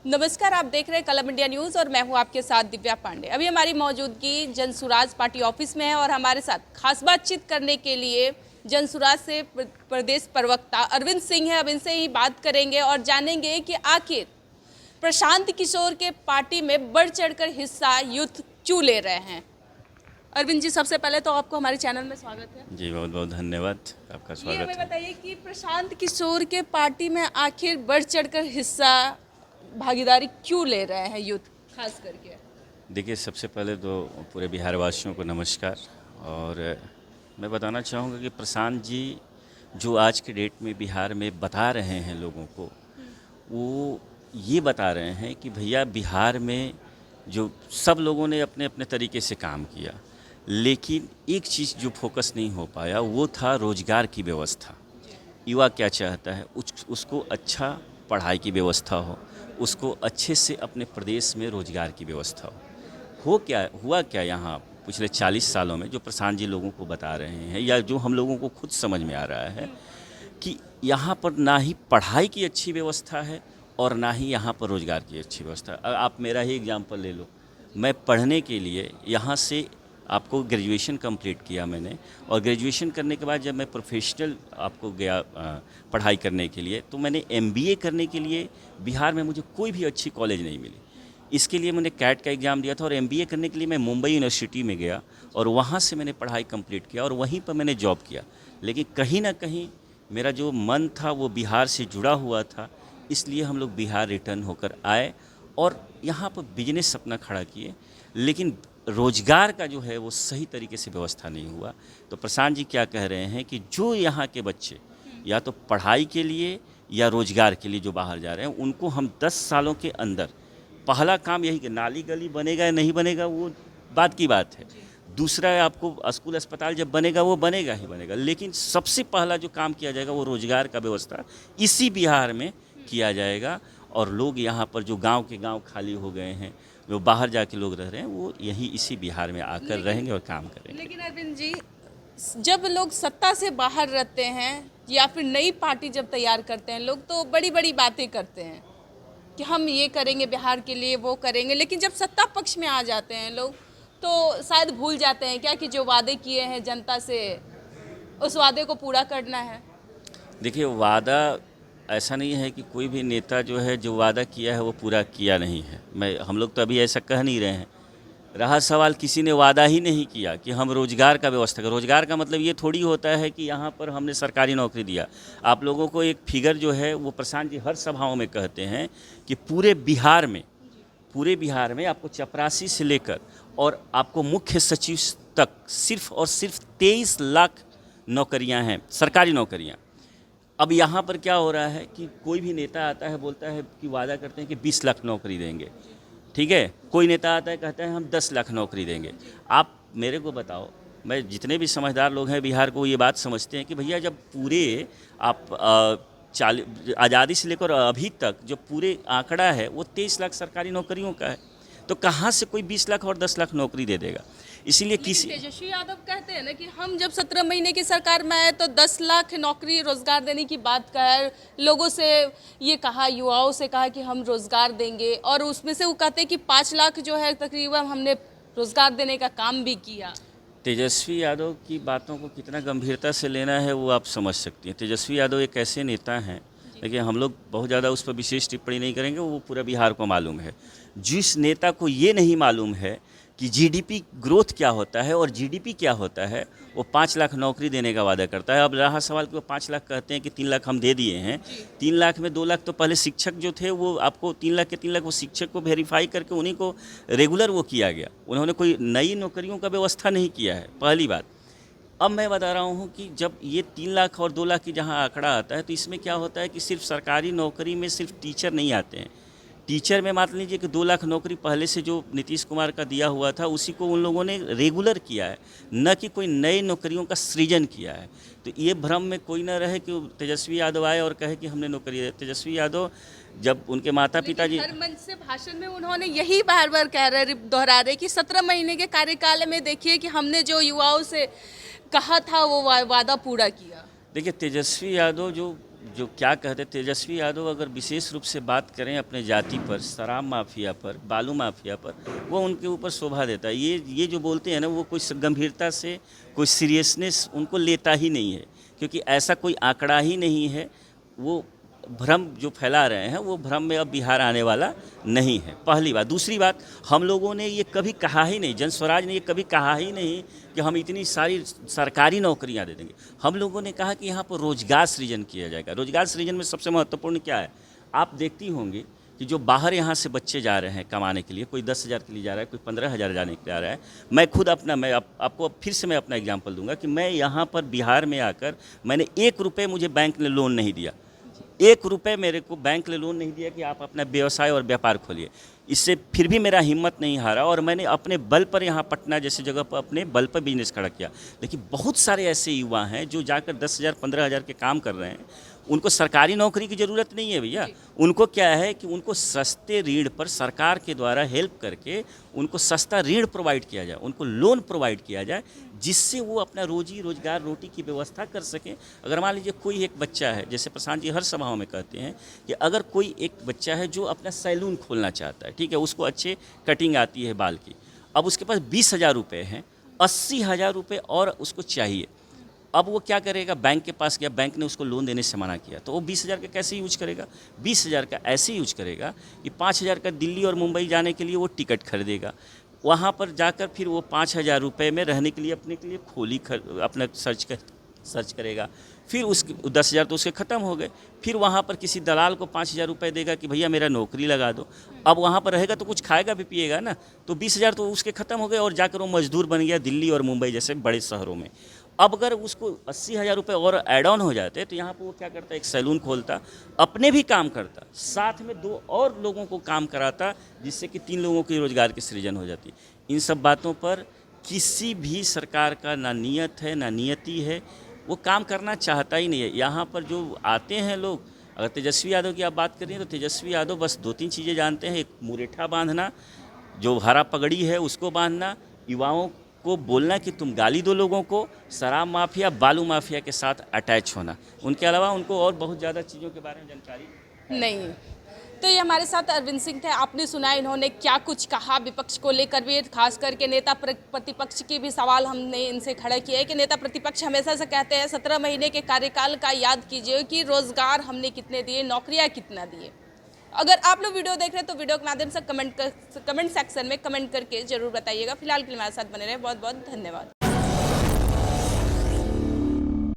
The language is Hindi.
नमस्कार, आप देख रहे हैं कलम इंडिया न्यूज़ और मैं हूं आपके साथ दिव्या पांडे। अभी हमारी मौजूदगी जनसुराज पार्टी ऑफिस में है और हमारे साथ खास बातचीत करने के लिए जनसुराज से प्रदेश प्रवक्ता अरविंद सिंह है। अब इनसे ही बात करेंगे और जानेंगे कि आखिर प्रशांत किशोर के पार्टी में बढ़ चढ़कर हिस्सा यूथ क्यों ले रहे हैं। अरविंद जी, सबसे पहले तो आपको हमारे चैनल में स्वागत है। जी बहुत बहुत धन्यवाद, आपका स्वागत हमें है। बताइए कि प्रशांत किशोर के पार्टी में आखिर बढ़ चढ़कर हिस्सा भागीदारी क्यों ले रहे हैं यूथ खास करके। देखिए, सबसे पहले तो पूरे बिहार वासियों को नमस्कार। और मैं बताना चाहूँगा कि प्रशांत जी जो आज के डेट में बिहार में बता रहे हैं लोगों को, वो ये बता रहे हैं कि भैया बिहार में जो सब लोगों ने अपने अपने तरीके से काम किया, लेकिन एक चीज़ जो फोकस नहीं हो पाया वो था रोज़गार की व्यवस्था। युवा क्या चाहता है, उसको अच्छा पढ़ाई की व्यवस्था हो, उसको अच्छे से अपने प्रदेश में रोज़गार की व्यवस्था हो क्या हुआ क्या यहाँ पिछले 40 सालों में, जो प्रशांत जी लोगों को बता रहे हैं या जो हम लोगों को खुद समझ में आ रहा है कि यहाँ पर ना ही पढ़ाई की अच्छी व्यवस्था है और ना ही यहाँ पर रोज़गार की अच्छी व्यवस्था। आप मेरा ही एग्जाम्पल ले लो, मैं पढ़ने के लिए यहाँ से आपको ग्रेजुएशन कंप्लीट किया मैंने, और ग्रेजुएशन करने के बाद जब मैं प्रोफेशनल आपको गया पढ़ाई करने के लिए, तो मैंने एमबीए करने के लिए बिहार में मुझे कोई भी अच्छी कॉलेज नहीं मिली। इसके लिए मैंने कैट का एग्ज़ाम दिया था और एमबीए करने के लिए मैं मुंबई यूनिवर्सिटी में गया और वहाँ से मैंने पढ़ाई कंप्लीट किया और वहीं पर मैंने जॉब किया। लेकिन कहीं ना कहीं मेरा जो मन था वो बिहार से जुड़ा हुआ था, इसलिए हम लोग बिहार रिटर्न होकर आए और यहाँ पर बिजनेस अपना खड़ा किए। लेकिन रोज़गार का जो है वो सही तरीके से व्यवस्था नहीं हुआ। तो प्रशांत जी क्या कह रहे हैं कि जो यहाँ के बच्चे या तो पढ़ाई के लिए या रोज़गार के लिए जो बाहर जा रहे हैं, उनको हम 10 सालों के अंदर, पहला काम यही कि नाली गली बनेगा या नहीं बनेगा वो बात की बात है, दूसरा है आपको स्कूल अस्पताल जब बनेगा वो बनेगा ही बनेगा, लेकिन सबसे पहला जो काम किया जाएगा वो रोज़गार का व्यवस्था इसी बिहार में किया जाएगा। और लोग यहाँ पर जो गांव के गांव खाली हो गए हैं, जो बाहर जाके लोग रह रहे हैं, वो यही इसी बिहार में आकर रहेंगे और काम करेंगे। लेकिन अरविंद जी, जब लोग सत्ता से बाहर रहते हैं या फिर नई पार्टी जब तैयार करते हैं लोग, तो बड़ी बड़ी बातें करते हैं कि हम ये करेंगे बिहार के लिए, वो करेंगे। लेकिन जब सत्ता पक्ष में आ जाते हैं लोग तो शायद भूल जाते हैं क्या कि जो वादे किए हैं जनता से, उस वादे को पूरा करना है। देखिए, वादा ऐसा नहीं है कि कोई भी नेता जो है जो वादा किया है वो पूरा किया नहीं है। हम लोग तो अभी ऐसा कह नहीं रहे हैं। रहा सवाल, किसी ने वादा ही नहीं किया कि हम रोज़गार का व्यवस्था करें। रोज़गार का मतलब ये थोड़ी होता है कि यहाँ पर हमने सरकारी नौकरी दिया। आप लोगों को एक फिगर जो है वो प्रशांत जी हर सभाओं में कहते हैं कि पूरे बिहार में आपको चपरासी से लेकर और आपको मुख्य सचिव तक सिर्फ और सिर्फ 23 लाख नौकरियाँ हैं, सरकारी नौकरियाँ। अब यहाँ पर क्या हो रहा है कि कोई भी नेता आता है, बोलता है कि वादा करते हैं कि 20 लाख नौकरी देंगे, ठीक है। कोई नेता आता है कहता है हम 10 लाख नौकरी देंगे। आप मेरे को बताओ, मैं जितने भी समझदार लोग हैं बिहार को ये बात समझते हैं कि भैया जब पूरे आप आज़ादी से लेकर अभी तक जो पूरे आंकड़ा है वो 23 लाख सरकारी नौकरियों का है, तो कहाँ से कोई 20 लाख और 10 लाख नौकरी दे देगा। इसीलिए किसी तेजस्वी यादव कहते हैं ना कि हम जब 17 महीने की सरकार में आए तो 10 लाख नौकरी रोजगार देने की बात कहा, लोगों से ये कहा, युवाओं से कहा कि हम रोजगार देंगे, और उसमें से वो कहते हैं कि 5 लाख जो है तकरीबन हमने रोजगार देने का काम भी किया। तेजस्वी यादव की बातों को कितना गंभीरता से लेना है वो आप समझ सकती हैं। तेजस्वी यादव एक ऐसे नेता हैं, देखिए हम लोग बहुत ज़्यादा उस पर विशेष टिप्पणी नहीं करेंगे, वो पूरा बिहार को मालूम है। जिस नेता को ये नहीं मालूम है कि जीडीपी ग्रोथ क्या होता है और जीडीपी क्या होता है, वो 5 लाख नौकरी देने का वादा करता है। अब रहा सवाल कि वो 5 लाख कहते हैं कि 3 लाख हम दे दिए हैं। 3 लाख में 2 लाख तो पहले शिक्षक जो थे वो आपको 3 लाख के 3 लाख वो शिक्षक को वेरीफाई करके उन्हीं को रेगुलर वो किया गया। उन्होंने कोई नई नौकरियों का व्यवस्था नहीं किया है, पहली बात। अब मैं बता रहा हूँ कि जब ये 3 लाख और 2 लाख की जहाँ आंकड़ा आता है, तो इसमें क्या होता है कि सिर्फ सरकारी नौकरी में सिर्फ टीचर नहीं आते हैं। टीचर में मान लीजिए कि 2 लाख नौकरी पहले से जो नीतीश कुमार का दिया हुआ था उसी को उन लोगों ने रेगुलर किया है, न कि कोई नए नौकरियों का सृजन किया है। तो ये भ्रम में कोई ना रहे कि तेजस्वी यादव आए और कहे कि हमने नौकरी दी। तेजस्वी यादव जब उनके माता पिता जी हर मंच से भाषण में उन्होंने यही बार बार दोहरा रहे कि 17 महीने के कार्यकाल में देखिए कि हमने जो युवाओं से कहा था वो वादा पूरा किया। देखिए, तेजस्वी यादव जो जो क्या कहते तेजस्वी यादव अगर विशेष रूप से बात करें अपने जाति पर, शराब माफिया पर, बालू माफिया पर, वो उनके ऊपर शोभा देता है। ये जो बोलते हैं ना, वो कोई गंभीरता से, कोई सीरियसनेस उनको लेता ही नहीं है, क्योंकि ऐसा कोई आंकड़ा ही नहीं है। वो भ्रम जो फैला रहे हैं, वो भ्रम में अब बिहार आने वाला नहीं है, पहली बात। दूसरी बात, हम लोगों ने ये कभी कहा ही नहीं, जन स्वराज ने ये कभी कहा ही नहीं कि हम इतनी सारी सरकारी नौकरियां दे देंगे। हम लोगों ने कहा कि यहाँ पर रोजगार सृजन किया जाएगा। रोजगार सृजन में सबसे महत्वपूर्ण क्या है, आप देखती होंगी कि जो बाहर यहाँ से बच्चे जा रहे हैं कमाने के लिए, कोई 10,000 के लिए जा रहा है, कोई 15,000 जाने के लिए जा रहा है। मैं खुद आपको फिर से मैं अपना एग्जाम्पल दूंगा कि मैं यहाँ पर बिहार में आकर मैंने 1 रुपये, मुझे बैंक ने लोन नहीं दिया, 1 रुपये मेरे को बैंक ने लोन नहीं दिया कि आप अपना व्यवसाय और व्यापार खोलिए। इससे फिर भी मेरा हिम्मत नहीं हारा और मैंने अपने बल पर यहाँ पटना जैसी जगह पर अपने बल पर बिजनेस खड़ा किया। लेकिन बहुत सारे ऐसे युवा हैं जो जाकर 10,000 15,000 के काम कर रहे हैं। उनको सरकारी नौकरी की ज़रूरत नहीं है भैया। उनको क्या है कि उनको सस्ते ऋण पर सरकार के द्वारा हेल्प करके उनको सस्ता ऋण प्रोवाइड किया जाए, उनको लोन प्रोवाइड किया जाए, जिससे वो अपना रोज़गार रोटी की व्यवस्था कर सकें। अगर मान लीजिए कोई एक बच्चा है, जैसे प्रशांत जी हर सभाओं में कहते हैं कि अगर कोई एक बच्चा है जो अपना सैलून खोलना चाहता है, ठीक है, उसको अच्छे कटिंग आती है बाल की, अब उसके पास 20,000 रुपये हैं, 80,000 रुपये और उसको चाहिए। अब वो क्या करेगा, बैंक के पास गया, बैंक ने उसको लोन देने से मना किया, तो वो 20,000 का कैसे यूज करेगा? 20,000 का ऐसे यूज करेगा कि 5,000 का दिल्ली और मुंबई जाने के लिए वो टिकट खरीदेगा। वहाँ पर जाकर फिर वो 5,000 रुपये में रहने के लिए अपने के लिए खोली अपना सर्च करेगा। फिर उस 10,000 तो उसके ख़त्म हो गए। फिर वहाँ पर किसी दलाल को 5,000 रुपये देगा कि भैया मेरा नौकरी लगा दो। अब वहाँ पर रहेगा तो कुछ खाएगा भी पिएगा ना, तो 20,000 तो उसके ख़त्म हो गए और जाकर वो मजदूर बन गया दिल्ली और मुंबई जैसे बड़े शहरों में। अब अगर उसको 80,000 रुपये और ऐड ऑन हो जाते तो यहाँ पर वो क्या करता, एक सैलून खोलता, अपने भी काम करता, साथ में 2 और लोगों को काम कराता, जिससे कि 3 लोगों के रोज़गार की सृजन हो जाती। इन सब बातों पर किसी भी सरकार का ना नियत है ना नियति है, वो काम करना चाहता ही नहीं है। यहाँ पर जो आते हैं लोग, अगर तेजस्वी यादव की आप बात करें तो तेजस्वी यादव बस 2-3 चीज़ें जानते हैं। एक मुरेठा बांधना, जो हरा पगड़ी है उसको बांधना, युवाओं को बोलना कि तुम गाली दो लोगों को, शराब माफिया बालू माफिया के साथ अटैच होना। उनके अलावा उनको और बहुत ज़्यादा चीज़ों के बारे में जानकारी नहीं। तो ये हमारे साथ अरविंद सिंह थे। आपने सुना इन्होंने क्या कुछ कहा विपक्ष को लेकर भी, खास करके नेता प्रतिपक्ष की भी सवाल हमने इनसे खड़ा किया है कि नेता प्रतिपक्ष हमेशा से कहते हैं 17 महीने के कार्यकाल का याद कीजिए कि रोजगार हमने कितने दिए, नौकरियां कितना दिए। अगर आप लोग वीडियो देख रहे हैं तो वीडियो के माध्यम से कमेंट सेक्शन में कमेंट करके जरूर बताइएगा। फिलहाल के लिए हमारे साथ बने रहे, बहुत बहुत धन्यवाद।